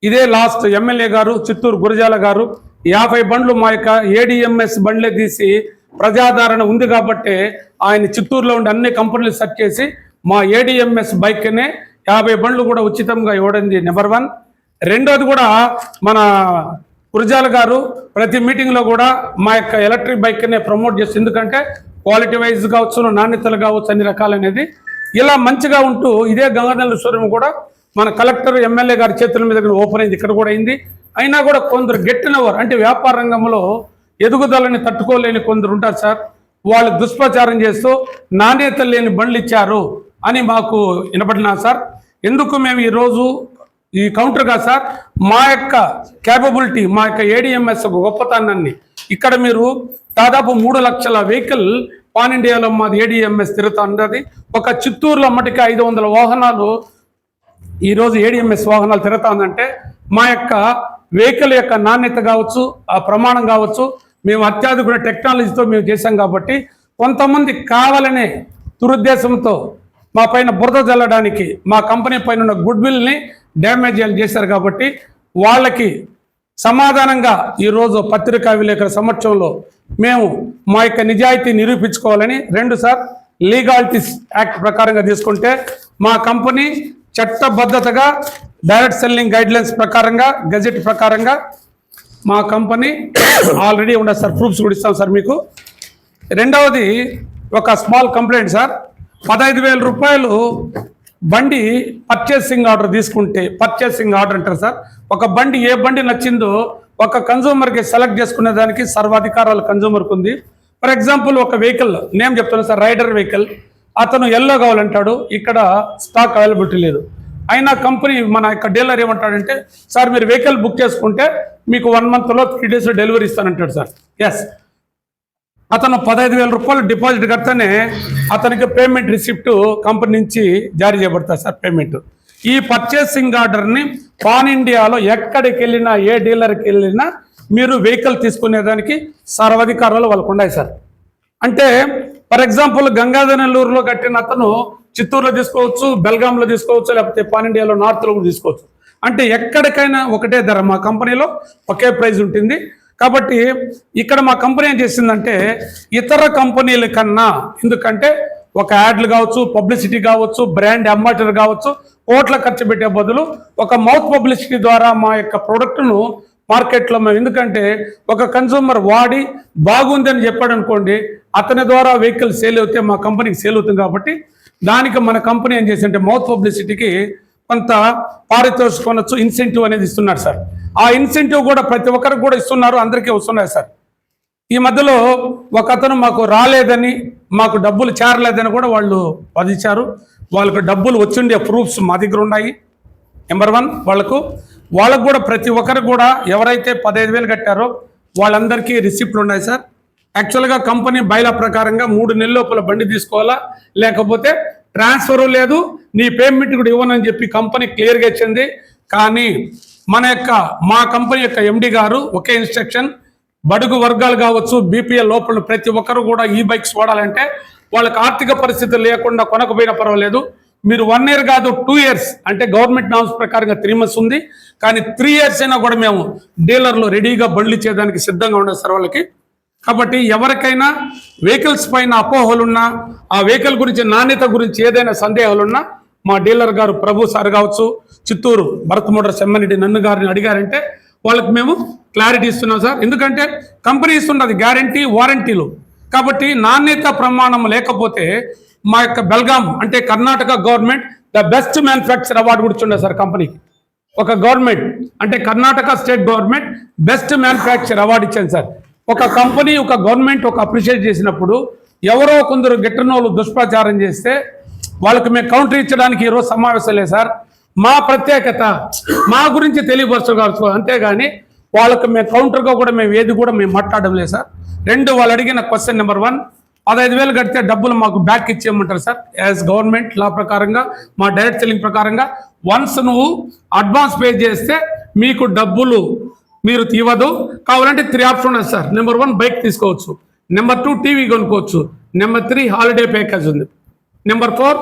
ఇదే లాస్ట్ ఎమ్మెల్యే గారు చిత్తూరు గురజాల గారు 50 బండ్లు మా యొక్క ఏడిఎంఎస్ బండ్లే తీసి ప్రజాదరణ ఉంది కాబట్టి ఆయన చిత్తూరులో ఉండే అన్ని కంపెనీలు సెర్చ్ చేసి మా ఏడిఎంఎస్ బైక్నే 50 బండ్లు కూడా ఉచితంగా ఇవ్వడం నెంబర్ 1. రెండోది కూడా మన గురజాల గారు ప్రతి మీటింగ్లో కూడా మా యొక్క ఎలక్ట్రిక్ బైక్నే ప్రమోట్ చేస్తుంది. ఎందుకంటే క్వాలిటీ వైజ్ కావచ్చు, నాణ్యతలు కావచ్చు, అన్ని రకాలనేది ఇలా మంచిగా ఉంటూ ఇదే గంగాధర షోరూమ్ కూడా మన కలెక్టర్ ఎమ్మెల్యే గారి చేతుల మీద ఓపెన్ అయింది, ఇక్కడ కూడా అయింది. అయినా కూడా కొందరు గెట్టినవారు అంటే వ్యాపార రంగంలో ఎదుగుదలని తట్టుకోలేని కొందరు ఉంటారు సార్. వాళ్ళు దుష్ప్రచారం చేస్తూ నాణ్యత లేని బండ్లు ఇచ్చారు అని మాకు వినపడినా సార్. ఎందుకు మేము ఈరోజు ఈ కౌంటర్గా సార్ మా యొక్క క్యాపబిలిటీ, మా యొక్క ఏడిఎంఎస్ గొప్పతనాన్ని ఇక్కడ మీరు దాదాపు 3 లక్షల వెహికల్ పాన్ ఇండియాలో మాది ఏడిఎంఎస్ తిరుగుతున్నది. ఒక చిత్తూరులో మటుకు 500 వాహనాలు ఈరోజు ఏడిఎంఎస్ వాహనాలు తిరుగుతుందంటే మా యొక్క వెహికల్ యొక్క నాణ్యత కావచ్చు, ఆ ప్రమాణం కావచ్చు, మేము అత్యాధునిక టెక్నాలజీతో మేము చేశాం. కాబట్టి కొంతమంది కావాలనే దురుద్దేశంతో మా పైన బురద జల్లడానికి, మా కంపెనీ పైన ఉన్న గుడ్ విల్ని డ్యామేజ్ చేశారు. కాబట్టి వాళ్ళకి సమాధానంగా ఈరోజు పత్రికా విలేకరుల సమక్షంలో మేము మా యొక్క నిజాయితీ నిరూపించుకోవాలని 2 సార్ లీగాలిటీస్ యాక్ట్ ప్రకారంగా తీసుకుంటే మా కంపెనీ చట్టబద్ధతగా డైరెక్ట్ సెల్లింగ్ గైడ్లైన్స్ ప్రకారంగా గెజెట్ ప్రకారంగా మా కంపెనీ ఆల్రెడీ ఉండదు సార్. ప్రూఫ్స్ కూడా ఇస్తాం సార్ మీకు. రెండవది ఒక స్మాల్ కంప్లైంట్ సార్, 15,000 రూపాయలు బండి పర్చేసింగ్ ఆర్డర్ తీసుకుంటే, పర్చేసింగ్ ఆర్డర్ అంటారు సార్, ఒక బండి ఏ బండి నచ్చిందో ఒక కన్జ్యూమర్కి సెలెక్ట్ చేసుకునే దానికి సర్వాధికారాలు కన్జ్యూమర్కి ఉంది. ఫర్ ఎగ్జాంపుల్ ఒక వెహికల్ నేమ్ చెప్తాను సార్, రైడర్ వెహికల్, అతను ఎల్లో కావాలంటాడు, ఇక్కడ స్టాక్ అవైలబిలిటీ లేదు. అయినా కంపెనీ మన యొక్క డీలర్ ఏమంటాడంటే సార్ మీరు వెహికల్ బుక్ చేసుకుంటే మీకు 1 monthలో 3 days డెలివరీ ఇస్తానంటాడు సార్. ఎస్, అతను 15,000 రూపాయలు డిపాజిట్ కడితేనే అతనికి పేమెంట్ రిసిప్ట్ కంపెనీ నుంచి జారీ చేయబడతారు సార్ పేమెంట్. ఈ పర్చేసింగ్ ఆర్డర్ని పాన్ ఇండియాలో ఎక్కడికి వెళ్ళినా, ఏ డీలర్కి వెళ్ళినా మీరు వెహికల్ తీసుకునేదానికి సర్వాధికారాలు వాళ్ళకు ఉన్నాయి సార్. అంటే ఫర్ ఎగ్జాంపుల్ గంగాధరనల్లూరులో కట్టిన అతను చిత్తూరులో తీసుకోవచ్చు, బెల్గాంలో తీసుకోవచ్చు, లేకపోతే పాన్ ఇండియాలో నార్త్లో కూడా తీసుకోవచ్చు. అంటే ఎక్కడికైనా ఒకటే ధర, మా కంపెనీలో ఒకే ప్రైస్ ఉంటుంది. కాబట్టి ఇక్కడ మా కంపెనీ ఏం చేసిందంటే ఇతర కంపెనీల కన్నా, ఎందుకంటే ఒక యాడ్లు కావచ్చు, పబ్లిసిటీ కావచ్చు, బ్రాండ్ అంబాసిడర్ కావచ్చు, కోట్ల ఖర్చు పెట్టే బదులు ఒక మౌత్ పబ్లిసిటీ ద్వారా మా యొక్క ప్రోడక్ట్ను మార్కెట్లో మేము, ఎందుకంటే ఒక కన్సూమర్ వాడి బాగుందని చెప్పాడు అనుకోండి, అతని ద్వారా వెహికల్ సేల్ అవుతే మా కంపెనీకి సేల్ అవుతుంది. కాబట్టి దానికి మన కంపెనీ ఏం చేసిందంటే మౌత్ పబ్లిసిటీకి కొంత పారితోషికొనొచ్చు, ఇన్సెంటివ్ అనేది ఇస్తున్నారు సార్. ఆ ఇన్సెంటివ్ కూడా ప్రతి ఒక్కరికి కూడా ఇస్తున్నారు, అందరికీ వస్తున్నాయి సార్. ఈ మధ్యలో ఒక అతను మాకు రాలేదని, మాకు డబ్బులు చేరలేదని కూడా వాళ్ళు వాదించారు. వాళ్ళకు డబ్బులు వచ్చిండే ప్రూఫ్స్ మా దగ్గర ఉన్నాయి. నెంబర్ 1 వాళ్ళకు కూడా ప్రతి ఒక్కరికి కూడా ఎవరైతే 15,000 కట్టారో వాళ్ళందరికీ రిసిప్ట్లు ఉన్నాయి సార్. యాక్చువల్గా కంపెనీ బైలా ప్రకారంగా 3 నెలల లోపల బండి తీసుకోవాలా, లేకపోతే ట్రాన్స్ఫర్ లేదు, నీ పేమెంట్ కూడా ఇవ్వనని చెప్పి కంపెనీ క్లియర్గా ఇచ్చింది. కానీ మా కంపెనీ యొక్క ఎండి గారు ఒకే ఇన్స్ట్రక్షన్, బడుగు వర్గాలు కావచ్చు, బీపీఎల్ లోపల ప్రతి ఒక్కరు కూడా ఈ బైక్స్ వాడాలంటే వాళ్ళకి ఆర్థిక పరిస్థితులు లేకుండా కొనకపోయినా పర్వాలేదు, మీరు 1 year కాదు 2 years, అంటే గవర్నమెంట్ నామ్స్ ప్రకారంగా 3 months ఉంది, కానీ 3 years అయినా కూడా మేము డీలర్లు రెడీగా బండ్లు ఇచ్చేదానికి సిద్ధంగా ఉండదు సార్ వాళ్ళకి. కాబట్టి ఎవరికైనా వెహికల్స్ పైన అపోహలున్నా, ఆ వెహికల్ గురించి నాణ్యత గురించి ఏదైనా సందేహాలున్నా మా డీలర్ గారు ప్రభు సార్ కావచ్చు, చిత్తూరు భరత్ మోటార్స్ ఎమ్మెల్యే నన్ను గారిని అడిగారంటే వాళ్ళకి మేము క్లారిటీ ఇస్తున్నాం సార్. ఎందుకంటే కంపెనీ ఇస్తున్నది గ్యారంటీ, వారంటీలు. కాబట్టి నాణ్యత ప్రమాణం లేకపోతే మా యొక్క బెల్గాం అంటే Karnataka government the best manufacture award కూడా ఇచ్చిండే సార్ కంపెనీకి. ఒక గవర్నమెంట్ అంటే Karnataka state government best manufacture award ఇచ్చాను సార్. ఒక కంపెనీ, ఒక గవర్నమెంట్ ఒక అప్రిషియేట్ చేసినప్పుడు ఎవరో కొందరు గిట్టనోళ్ళు దుష్ప్రచారం చేస్తే వాళ్ళకి మేము కౌంటర్ ఇచ్చడానికి ఈరోజు సమావేశం లేదు సార్. మా ప్రత్యేకత మా గురించి తెలియపరచగలుగుతాం, అంతేగాని వాళ్ళకి మేము కౌంటర్గా కూడా మేము ఏది కూడా మేము మాట్లాడడం లేదు సార్. 2 వాళ్ళు అడిగిన క్వశ్చన్ నెంబర్ 1, 15,000 కడితే డబ్బులు మాకు బ్యాక్ ఇచ్చేయమంటారు సార్. యాజ్ గవర్నమెంట్ లా ప్రకారంగా, మా డైరెక్ట్ సెల్లింగ్ ప్రకారంగా వన్స్ నువ్వు అడ్వాన్స్ పే చేస్తే మీకు డబ్బులు మీరు తీవదు. కావాలంటే 3 ఆప్షన్ ఉన్నాయి సార్. నెంబర్ 1 బైక్ తీసుకోవచ్చు, నెంబర్ 2 టీవీ కొనుక్కోవచ్చు, నెంబర్ 3 హాలిడే ప్యాకేజ్ ఉంది, నెంబర్ 4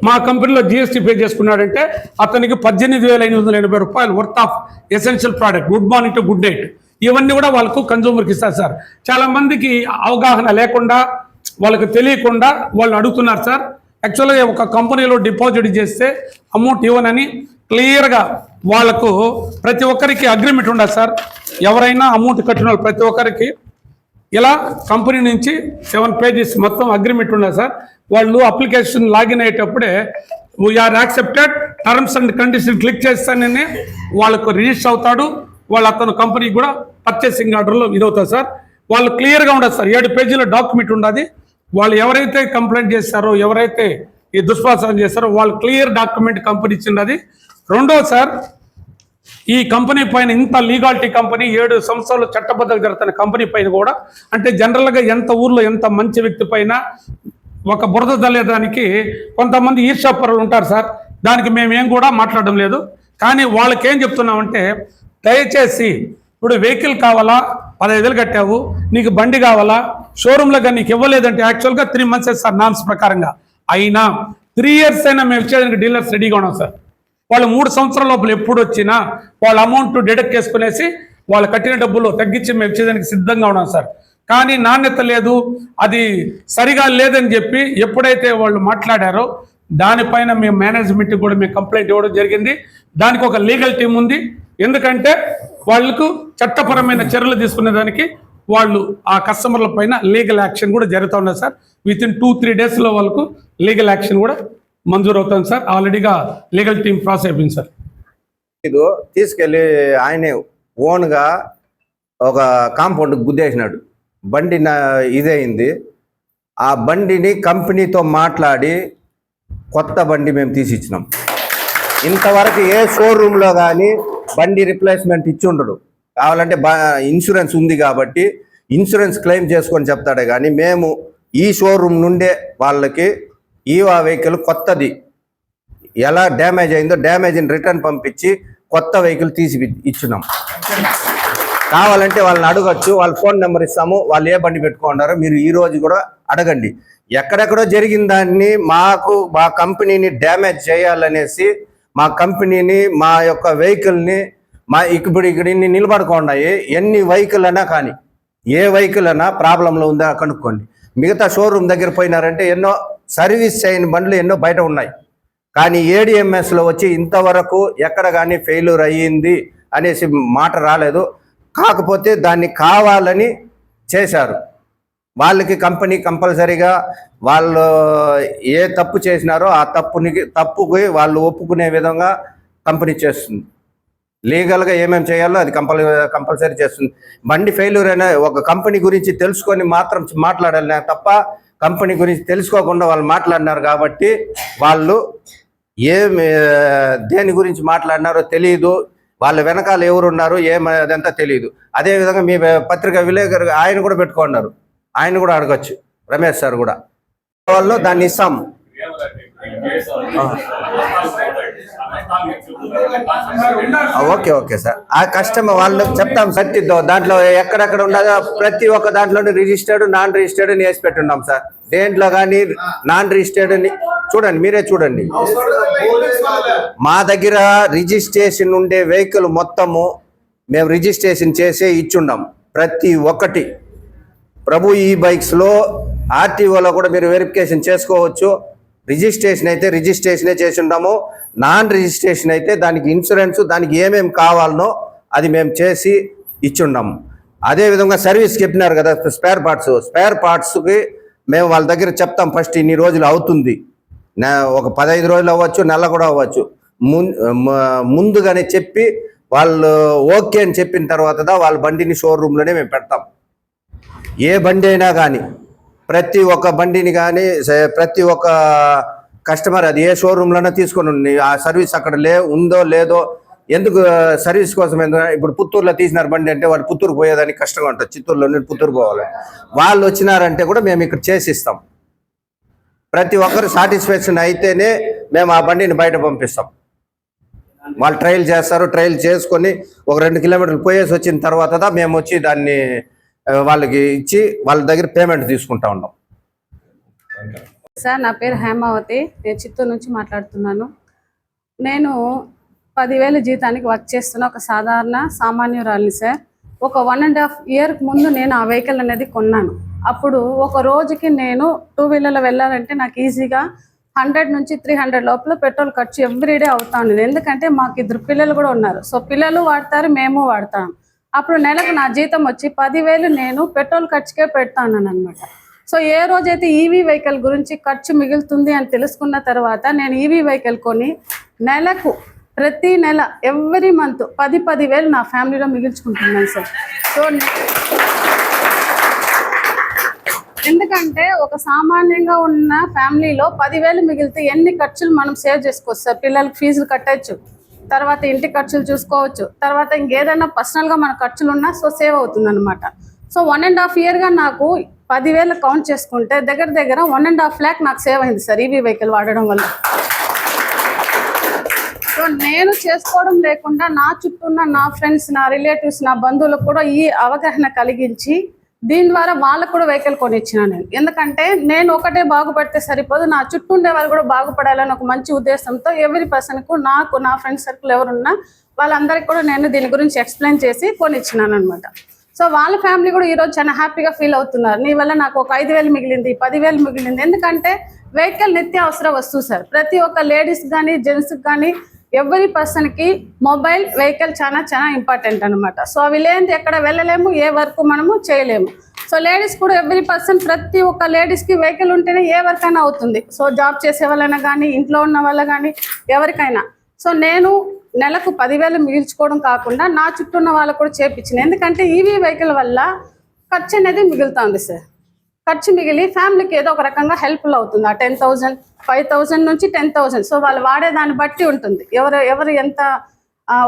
మా కంపెనీలో జిఎస్టీ పే చేసుకున్నాడంటే అతనికి 18,580 రూపాయలు worth of essential product, good morning to good night, ఇవన్నీ కూడా వాళ్ళకు కన్సూమర్కి ఇస్తారు సార్. చాలా మందికి అవగాహన లేకుండా, వాళ్ళకి తెలియకుండా వాళ్ళు అడుగుతున్నారు సార్. యాక్చువల్గా ఒక కంపెనీలో డిపాజిట్ చేస్తే అమౌంట్ ఇవ్వనని క్లియర్గా వాళ్ళకు ప్రతి ఒక్కరికి అగ్రిమెంట్ ఉండదు సార్. ఎవరైనా అమౌంట్ కట్టిన వాళ్ళు ప్రతి ఒక్కరికి ఇలా కంపెనీ నుంచి 7 pages మొత్తం అగ్రిమెంట్ ఉండదు సార్. వాళ్ళు అప్లికేషన్ లాగిన్ అయ్యేటప్పుడే we are accepted terms and condition click చేస్తానని వాళ్ళకు రిజిస్టర్ అవుతాడు. అతను కంపెనీకి కూడా పర్చేసింగ్ ఆర్డర్లో ఇదవుతుంది సార్. వాళ్ళు క్లియర్గా ఉండదు సార్. 7 pages డాక్యుమెంట్ ఉండదు. వాళ్ళు ఎవరైతే కంప్లైంట్ చేస్తారో, ఎవరైతే ఈ దుష్ప్రచారం చేస్తారో వాళ్ళు క్లియర్ డాక్యుమెంట్ కంపెనీ ఇచ్చింది. రెండోది సార్, ఈ కంపెనీ పైన ఇంత లీగాలిటీ కంపెనీ 7 సంవత్సరాలు చట్టబద్ధంగా జరుగుతున్న కంపెనీ పైన కూడా, అంటే జనరల్గా ఎంత ఊర్లో ఎంత మంచి వ్యక్తి పైన ఒక బురద జల్లేదానికి కొంతమంది ఈర్ష్యాపరులు ఉంటారు సార్. దానికి మేమేం కూడా మాట్లాడడం లేదు. కానీ వాళ్ళకి ఏం చెప్తున్నామంటే, దయచేసి ఇప్పుడు వెహికల్ కావాలా, 15,000 కట్టావు, నీకు బండి కావాలా, షోరూంలో కానీ నీకు ఇవ్వలేదంటే యాక్చువల్గా 3 months సార్ నామ్స్ ప్రకారంగా. అయినా 3 years అయినా మేము ఇచ్చేదానికి డీలర్స్ రెడీగా ఉన్నాం సార్. వాళ్ళు 3 సంవత్సరాల లోపల ఎప్పుడు వచ్చినా వాళ్ళ అమౌంట్ డిడక్ట్ చేసుకునేసి వాళ్ళు కట్టిన డబ్బులు తగ్గించి మేము ఇచ్చేదానికి సిద్ధంగా ఉన్నాం సార్. కానీ నాణ్యత లేదు, అది సరిగా లేదని చెప్పి ఎప్పుడైతే వాళ్ళు మాట్లాడారో దానిపైన మేము మేనేజ్మెంట్కి కూడా మేము కంప్లైంట్ ఇవ్వడం జరిగింది. దానికి ఒక లీగల్ టీం ఉంది. ఎందుకంటే వాళ్లకు చట్టపరమైన చర్యలు తీసుకునేదానికి వాళ్ళు ఆ కస్టమర్ల పైన లీగల్ యాక్షన్ కూడా జరుగుతూ ఉన్నది సార్. వితిన్ 2-3 daysలో వాళ్ళకు లీగల్ యాక్షన్ కూడా మంజూరు అవుతుంది సార్. ఆల్రెడీగా లీగల్ టీం ప్రాసెస్ అయిపోయింది సార్. ఇది తీసుకెళ్ళి ఆయనే ఓన్గా ఒక కాంపౌండ్ గుద్దేసినాడు. బండి ఇదైంది. ఆ బండిని కంపెనీతో మాట్లాడి కొత్త బండి మేము తీసిచ్చినాం. ఇంతవరకు ఏ షోరూంలో కానీ బండి రిప్లేస్మెంట్ ఇచ్చి ఉండడు. కావాలంటే ఇన్సూరెన్స్ ఉంది కాబట్టి ఇన్సూరెన్స్ క్లెయిమ్ చేసుకొని చెప్తాడే కానీ మేము ఈ షోరూమ్ నుండే వాళ్ళకి ఈవా వెహికల్ కొత్తది ఎలా డ్యామేజ్ అయిందో డ్యామేజ్ని రిటర్న్ పంపించి కొత్త వెహికల్ తీసి ఇచ్చినాం. కావాలంటే వాళ్ళని అడగచ్చు, వాళ్ళ ఫోన్ నెంబర్ ఇస్తాము, వాళ్ళు ఏ బండి పెట్టుకున్నారో మీరు ఈ రోజు కూడా అడగండి. ఎక్కడెక్కడో జరిగిన దాన్ని మా కంపెనీని డ్యామేజ్ చేయాలనేసి, మా కంపెనీని, మా యొక్క వెహికల్ని ఇప్పుడు ఇన్ని నిలబడుకున్నాయి. ఎన్ని వెహికల్ అయినా కానీ, ఏ వెహికల్ అయినా ప్రాబ్లంలో ఉందా కనుక్కోండి. మిగతా షోరూమ్ దగ్గర పోయినారంటే ఎన్నో సర్వీస్ చేయని బండ్లు ఎన్నో బయట ఉన్నాయి. కానీ ఏడిఎంఎస్లో వచ్చి ఇంతవరకు ఎక్కడ కానీ ఫెయిల్యూర్ అయ్యింది అనేసి మాట రాలేదు. కాకపోతే దాన్ని కావాలని చేశారు. వాళ్ళకి కంపెనీ కంపల్సరీగా వాళ్ళు ఏ తప్పు చేసినారో ఆ తప్పుకి వాళ్ళు ఒప్పుకునే విధంగా కంపెనీ చేస్తుంది. లీగల్గా ఏమేమి చేయాలో అది కంపల్సరీ చేస్తుంది. బండి ఫెయిల్యూర్ అయినా ఒక కంపెనీ గురించి తెలుసుకొని మాత్రం మాట్లాడాలి తప్ప, కంపెనీ గురించి తెలుసుకోకుండా వాళ్ళు మాట్లాడినారు కాబట్టి వాళ్ళు దేని గురించి మాట్లాడినారో తెలియదు, వాళ్ళ వెనకాల ఎవరున్నారు అదంతా తెలియదు. అదేవిధంగా మీ పత్రికా విలేకరు ఆయన కూడా పెట్టుకున్నారు, ఆయన కూడా అడగచ్చు, రమేష్ సార్ కూడా. వాళ్ళు దాన్ని ఇస్తాం. ఓకే సార్, ఆ కస్టమర్ వాళ్ళకి చెప్తాం సత్తిద్దాం. దాంట్లో ఎక్కడెక్కడ ఉన్నదో ప్రతి ఒక్క దాంట్లో రిజిస్టర్డ్, నాన్ రిజిస్టర్డ్ అని వేసి పెట్టున్నాం సార్. దేంట్లో కానీ నాన్ రిజిస్టర్డ్ అని చూడండి, మీరే చూడండి. మా దగ్గర రిజిస్ట్రేషన్ ఉండే వెహికల్ మొత్తము మేము రిజిస్ట్రేషన్ చేసే ఇచ్చున్నాం. ప్రతి ఒక్కటి ప్రభు ఈ బైక్స్లో ఆర్టీఓలో కూడా మీరు వెరిఫికేషన్ చేసుకోవచ్చు. రిజిస్ట్రేషన్ అయితే రిజిస్ట్రేషనే చేసి ఉన్నాము, నాన్ రిజిస్ట్రేషన్ అయితే దానికి ఇన్సూరెన్స్, దానికి ఏమేమి కావాలనో అది మేము చేసి ఇచ్చున్నాము. అదేవిధంగా సర్వీస్ చెప్పినారు కదా, స్పేర్ పార్ట్స్కి మేము వాళ్ళ దగ్గర చెప్తాం. ఫస్ట్ ఇన్ని రోజులు అవుతుంది, ఒక 15 రోజులు అవ్వచ్చు, నెల కూడా అవ్వచ్చు. ముందుగానే చెప్పి వాళ్ళు ఓకే అని చెప్పిన తర్వాత వాళ్ళ బండిని షోరూంలోనే మేము పెడతాం. ఏ బండి అయినా కానీ, ప్రతి ఒక్క బండిని కానీ, ప్రతి ఒక్క కస్టమర్ అది ఏ షోరూంలోనే తీసుకొని ఆ సర్వీస్ అక్కడ ఉందో లేదో, ఎందుకు సర్వీస్ కోసం ఇప్పుడు పుత్తూరులో తీసినారు బండి అంటే వాళ్ళు పుత్తూరు పోయేదానికి కష్టంగా ఉంటుంది, చిత్తూరులో నుండి పుత్తూరు పోవాలి. వాళ్ళు వచ్చినారంటే కూడా మేము ఇక్కడ చేసిస్తాం. ప్రతి ఒక్కరు సాటిస్ఫాక్షన్ అయితేనే మేము ఆ బండిని బయట పంపిస్తాం. వాళ్ళు ట్రయల్ చేస్తారు, ట్రయల్ చేసుకొని ఒక 2 కిలోమీటర్లు పోయేసి వచ్చిన తర్వాత మేము వచ్చి దాన్ని వాళ్ళకి ఇచ్చి వాళ్ళ దగ్గర పేమెంట్ తీసుకుంటా ఉన్నాం. సార్, నా పేరు హేమావతి, నేను చిత్తూరు నుంచి మాట్లాడుతున్నాను. నేను 10,000 జీతానికి వర్క్ చేస్తున్న ఒక సామాన్యురాలిని సార్. ఒక 1.5 ఇయర్ ముందు నేను ఆ వెహికల్ అనేది కొన్నాను. అప్పుడు ఒక రోజుకి నేను 2 వీలర్లో వెళ్ళాలంటే నాకు ఈజీగా 100 నుంచి 300 లోపల పెట్రోల్ ఖర్చు ఎవ్రీడే అవుతా ఉండేది. ఎందుకంటే మాకు 2 పిల్లలు కూడా ఉన్నారు. సో పిల్లలు వాడతారు, మేము వాడతాం. అప్పుడు నెలకు నా జీతం వచ్చి 10,000 నేను పెట్రోల్ ఖర్చుకే పెడతాను అనమాట. సో ఏ రోజైతే ఈవీ వెహికల్ గురించి ఖర్చు మిగులుతుంది అని తెలుసుకున్న తర్వాత నేను ఈవీ వెహికల్ కొని నెలకు ప్రతి నెల ఎవ్రీ మంత్ 10,000 నా ఫ్యామిలీలో మిగిల్చుకుంటున్నాను సార్. సో ఎందుకంటే ఒక సామాన్యంగా ఉన్న ఫ్యామిలీలో 10,000 మిగిలితే ఎన్ని ఖర్చులు మనం సేవ్ చేసుకోవచ్చు సార్. పిల్లలకి ఫీజులు కట్టచ్చు, తర్వాత ఇంటి ఖర్చులు చూసుకోవచ్చు, తర్వాత ఇంకేదైనా పర్సనల్గా మన ఖర్చులు ఉన్నా సో సేవ్ అవుతుంది అనమాట. సో 1.5 ఇయర్గా నాకు 10,000 కౌంట్ చేసుకుంటే దగ్గర 1.5 lakh నాకు సేవ్ అయింది సార్ ఈవీ వెహికల్ వాడడం వల్ల. సో నేను చేసుకోవడం లేకుండా నా చుట్టూ ఉన్న నా ఫ్రెండ్స్, నా రిలేటివ్స్, నా బంధువులకు కూడా ఈ అవగాహన కలిగించి దీని ద్వారా వాళ్ళకు కూడా వెహికల్ కొనిచ్చిన నేను. ఎందుకంటే నేను ఒకటే బాగుపడితే సరిపోదు, నా చుట్టూ ఉండే వాళ్ళు కూడా బాగుపడాలని ఒక మంచి ఉద్దేశంతో ఎవ్రీ పర్సన్కు నాకు నా ఫ్రెండ్స్ సర్కిల్ ఎవరున్నా వాళ్ళందరికీ కూడా నేను దీని గురించి ఎక్స్ప్లెయిన్ చేసి కొనిచ్చినాను అనమాట. సో వాళ్ళ ఫ్యామిలీ కూడా ఈరోజు చాలా హ్యాపీగా ఫీల్ అవుతున్నారు. నీ వల్ల నాకు ఒక 5,000 మిగిలింది, 10,000 మిగిలింది. ఎందుకంటే వెహికల్ నిత్యావసర వస్తువు సార్. ప్రతి ఒక్క లేడీస్ కానీ జెంట్స్కి కానీ ఎవ్రీ పర్సన్కి మొబైల్, వెహికల్ చాలా ఇంపార్టెంట్ అనమాట. సో అవి లేనిది ఎక్కడ వెళ్ళలేము, ఏ వర్క్ మనము చేయలేము. సో లేడీస్ కూడా ఎవ్రీ పర్సన్, ప్రతి ఒక్క లేడీస్కి వెహికల్ ఉంటేనే ఏ వర్క్ అయినా అవుతుంది. సో జాబ్ చేసే వాళ్ళైనా కానీ, ఇంట్లో ఉన్న వాళ్ళ కానీ, ఎవరికైనా. సో నేను నెలకు 10,000 మిగిల్చుకోవడం కాకుండా నా చుట్టూ ఉన్న వాళ్ళకు కూడా చేపించిన. ఎందుకంటే ఈవీ వెహికల్ వల్ల ఖర్చు అనేది మిగులుతుంది సార్. ఖర్చు మిగిలి ఫ్యామిలీకి ఏదో ఒక రకంగా హెల్ప్ఫుల్ అవుతుంది. ఆ 10,000, 5,000 నుంచి 10,000. సో వాళ్ళు వాడే దాన్ని బట్టి ఉంటుంది, ఎవరు ఎంత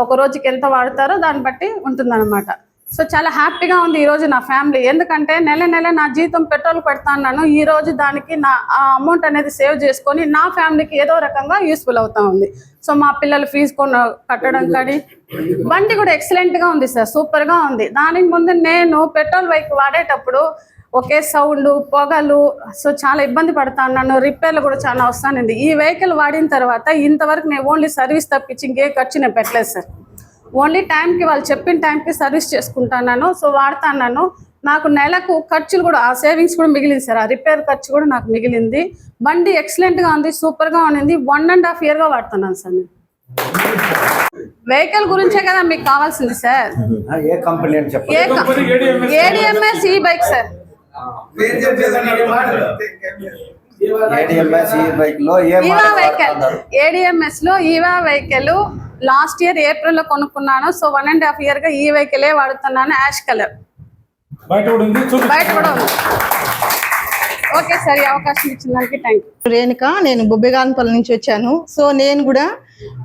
ఒక రోజుకి ఎంత వాడతారో దాన్ని బట్టి ఉంటుంది అనమాట. సో చాలా హ్యాపీగా ఉంది ఈ రోజు నా ఫ్యామిలీ. ఎందుకంటే నెల నెల నా జీతం పెట్రోల్ పెడతా అన్నాను, ఈ రోజు దానికి నా అమౌంట్ అనేది సేవ్ చేసుకొని నా ఫ్యామిలీకి ఏదో రకంగా యూస్ఫుల్ అవుతా ఉంది. సో మా పిల్లలు ఫీజు కట్టడం కానీ బండి కూడా ఎక్సలెంట్గా ఉంది సార్, సూపర్గా ఉంది. దానికి ముందు నేను పెట్రోల్ బైక్ వాడేటప్పుడు ఒకే సౌండ్, పొగలు, సో చాలా ఇబ్బంది పడతా ఉన్నాను. రిపేర్లు కూడా చాలా వస్తానండి. ఈ వెహికల్ వాడిన తర్వాత ఇంతవరకు నేను ఓన్లీ సర్వీస్ తప్పించి ఇంకే ఖర్చు నేను పెట్టలేదు సార్. ఓన్లీ టైంకి వాళ్ళు చెప్పిన టైంకి సర్వీస్ చేసుకుంటున్నాను. సో వాడుతున్నాను. నాకు నెలకు ఖర్చులు కూడా ఆ సేవింగ్స్ కూడా మిగిలింది సార్. ఆ రిపేర్ ఖర్చు కూడా నాకు మిగిలింది. బండి ఎక్సలెంట్గా ఉంది, సూపర్గా ఉంది. 1.5 yearగా వాడుతున్నాను సార్ నేను. వెహికల్ గురించే కదా మీకు కావాల్సింది సార్. ఏ కంపెనీ అని చెప్పండి. ADMS ఈ బైక్ సార్. ADMS ఈ బైక్ లో ఈవా వెహికల్, ADMS లో Eva vehicle last year April లో కొనుక్కున్నాను. సో 1.5 yearగా ఈ వెహికలే వాడుతున్నాను. యాష్ కలర్ బయట కూడా ఉంది. ఓకే సార్, ఈ అవకాశం ఇచ్చిన దానికి థ్యాంక్ యూ. రేణుక, నేను బొబ్బిగానపల్లి నుంచి వచ్చాను. సో నేను కూడా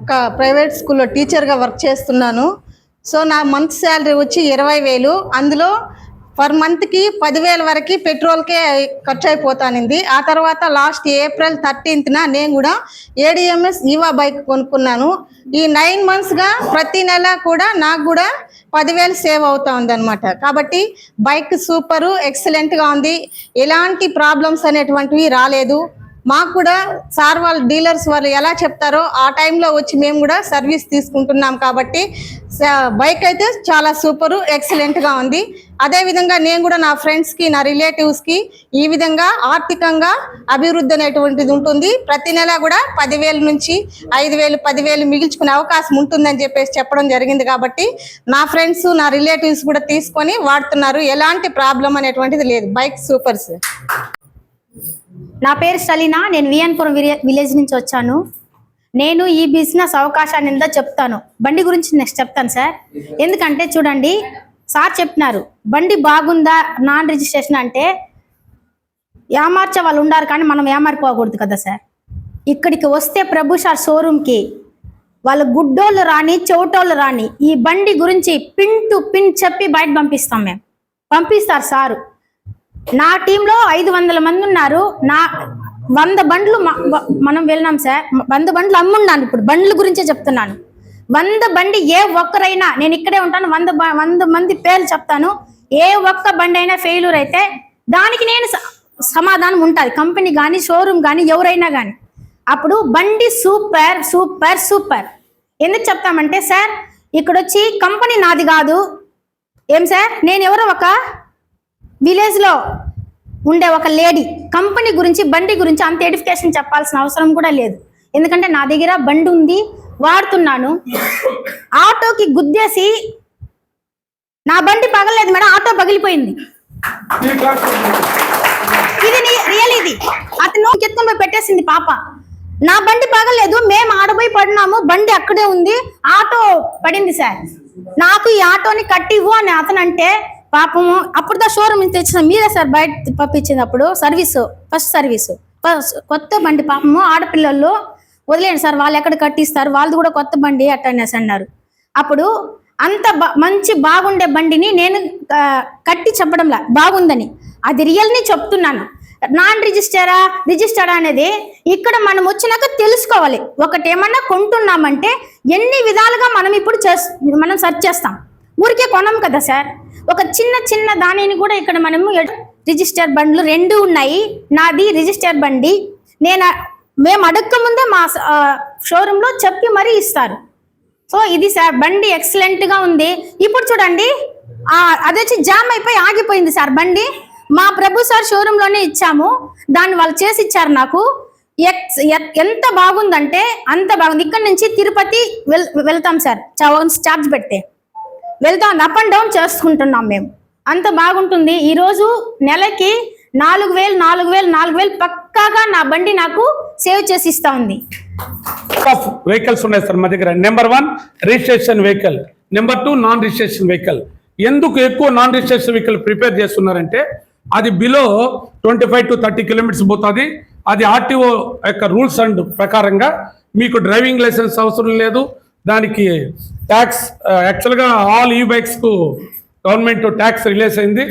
ఒక ప్రైవేట్ స్కూల్లో టీచర్గా వర్క్ చేస్తున్నాను. సో నా మంత్ శాలరీ వచ్చి 20,000. అందులో పర్ మంత్కి 10,000 వరకు పెట్రోల్కే ఖర్చు అయిపోతానింది. ఆ తర్వాత లాస్ట్ ఏప్రిల్ 13th నేను కూడా ADMS ఈవా బైక్ కొనుక్కున్నాను. ఈ 9 monthsగా ప్రతి నెల కూడా నాకు కూడా 10,000 సేవ్ అవుతా ఉంది అనమాట. కాబట్టి బైక్ సూపరు, ఎక్సలెంట్గా ఉంది. ఎలాంటి ప్రాబ్లమ్స్ అనేటువంటివి రాలేదు. మాకు కూడా సార్ వాళ్ళు డీలర్స్ వాళ్ళు ఎలా చెప్తారో ఆ టైంలో వచ్చి మేము కూడా సర్వీస్ తీసుకుంటున్నాం. కాబట్టి బైక్ అయితే చాలా సూపరు, ఎక్సలెంట్గా ఉంది. అదేవిధంగా నేను కూడా నా ఫ్రెండ్స్కి, నా రిలేటివ్స్కి ఈ విధంగా ఆర్థికంగా అభివృద్ధి అనేటువంటిది ఉంటుంది. ప్రతి నెల కూడా 10,000 నుంచి 5,000, 10,000 మిగిల్చుకునే అవకాశం ఉంటుందని చెప్పేసి చెప్పడం జరిగింది. కాబట్టి నా ఫ్రెండ్స్, నా రిలేటివ్స్ కూడా తీసుకొని వాడుతున్నారు. ఎలాంటి ప్రాబ్లం అనేటువంటిది లేదు. Bike super sir. నా పేరు సలీనా, నేను విఎన్పురం విలేజ్ నుంచి వచ్చాను. నేను ఈ బిజినెస్ అవకాశాన్ని ఏందో చెప్తాను. బండి గురించి నెక్స్ట్ చెప్తాను సార్. ఎందుకంటే చూడండి, సార్ చెప్పినారు బండి బాగుందా నాన్ రిజిస్ట్రేషన్ అంటే ఏమార్చే వాళ్ళు ఉండారు, కానీ మనం ఏమారిపోకూడదు కదా సార్. ఇక్కడికి వస్తే ప్రభు సార్ షోరూమ్కి వాళ్ళు గుడ్డోళ్ళు రాని, చెవిటోళ్ళు రాని ఈ బండి గురించి పిన్ టు పిన్ చెప్పి బయట పంపిస్తాం. మేము పంపిస్తారు సారు. నా టీంలో 500 మంది ఉన్నారు. నా 100 బండ్లు మనం వెళ్ళినాం సార్. 100 బండ్లు అమ్మున్నాను. ఇప్పుడు బండ్ల గురించే చెప్తున్నాను. 100 బండి ఏ ఒక్కరైనా, నేను ఇక్కడే ఉంటాను, 100 మంది పేర్లు చెప్తాను. ఏ ఒక్క బండి అయినా ఫెయిల్యూర్ అయితే దానికి నేను సమాధానం ఉంటుంది. కంపెనీ కానీ, షోరూమ్ కానీ, ఎవరైనా కానీ. అప్పుడు బండి సూపర్ సూపర్ సూపర్. ఎందుకు చెప్తామంటే సార్, ఇక్కడ వచ్చి కంపెనీ నాది కాదు. ఏం సార్, నేను ఎవరో ఒక విలేజ్లో ఉండే ఒక లేడీ. కంపెనీ గురించి, బండి గురించి అంత ఎడిఫికేషన్ చెప్పాల్సిన అవసరం కూడా లేదు. ఎందుకంటే నా దగ్గర బండి ఉంది, వాడుతున్నాను. ఆటోకి గుద్దేసి నా బండి పగలలేదు మేడం, ఆటో పగిలిపోయింది. ఇది రియల్. ఇది అతను కెత్తుకొని పెట్టేసింది పాప. నా బండి పగలలేదు, మేము ఆడబోయి పడినాము, బండి అక్కడే ఉంది, ఆటో పడింది సార్. నాకు ఈ ఆటోని కట్టివ్వు అని అతను అంటే పాపము అప్పుడు షోరూమ్ నుంచి తెచ్చిన మీరే సార్ బయట పంపించింది. అప్పుడు ఫస్ట్ సర్వీసు కొత్త బండి. పాపము ఆడపిల్లలు వదిలేండి సార్, వాళ్ళు ఎక్కడ కట్టిస్తారు, వాళ్ళది కూడా కొత్త బండి అట్టనేసి అన్నారు. అప్పుడు అంత మంచి బాగుండే బండిని నేను కట్టి చెప్పడంలా బాగుందని, అది రియల్ని చెప్తున్నాను. నాన్ రిజిస్టరా అనేది ఇక్కడ మనం వచ్చినాక తెలుసుకోవాలి. ఒకటి ఏమన్నా కొంటున్నామంటే ఎన్ని విధాలుగా మనం ఇప్పుడు మనం సెర్చ్ చేస్తాం. ఊరికే కొనం కదా సార్. ఒక చిన్న దానిని కూడా ఇక్కడ మనము రిజిస్టర్ బండ్లు 2 ఉన్నాయి. నాది రిజిస్టర్ బండి. మేము అడగక ముందే మా షోరూంలో చెప్పి మరీ ఇస్తారు. సో ఇది సార్ బండి ఎక్సలెంట్గా ఉంది. ఇప్పుడు చూడండి, అది వచ్చి జామ్ అయిపోయి ఆగిపోయింది సార్ బండి. మా ప్రభు సార్ షోరూంలోనే ఇచ్చాము, దాన్ని వాళ్ళు చేసి ఇచ్చారు నాకు. ఎంత బాగుందంటే అంత బాగుంది. ఇక్కడ నుంచి తిరుపతి వెళ్తాం సార్, ఛార్జ్ పెడితే వెళ్తాం. అప్ అండ్ డౌన్ చేసుకుంటున్నాం మేము. అంత బాగుంటుంది. ఈరోజు నెలకి 4,000 పక్కాగా నా బండి నాకు సేవ్ చేసి ఇస్తా ఉంది. వెహికల్స్ ఉన్నాయి సార్ మా దగ్గర. Number 1 registration vehicle, number 2 non registration vehicle. ఎందుకు ఎక్కువ నాన్ రిజిస్ట్రేషన్ వెహికల్ ప్రిపేర్ చేస్తున్నారంటే అది బిలో 25 to 30 kilometers పోతుంది. అది ఆర్టీఓ యొక్క రూల్స్ అండ్ ప్రకారంగా మీకు డ్రైవింగ్ లైసెన్స్ అవసరం లేదు. దానికి ట్యాక్స్ యాక్చువల్గా ఆల్ ఈ బైక్స్కు గవర్నమెంట్ ట్యాక్స్ రిలీజ్ అయింది.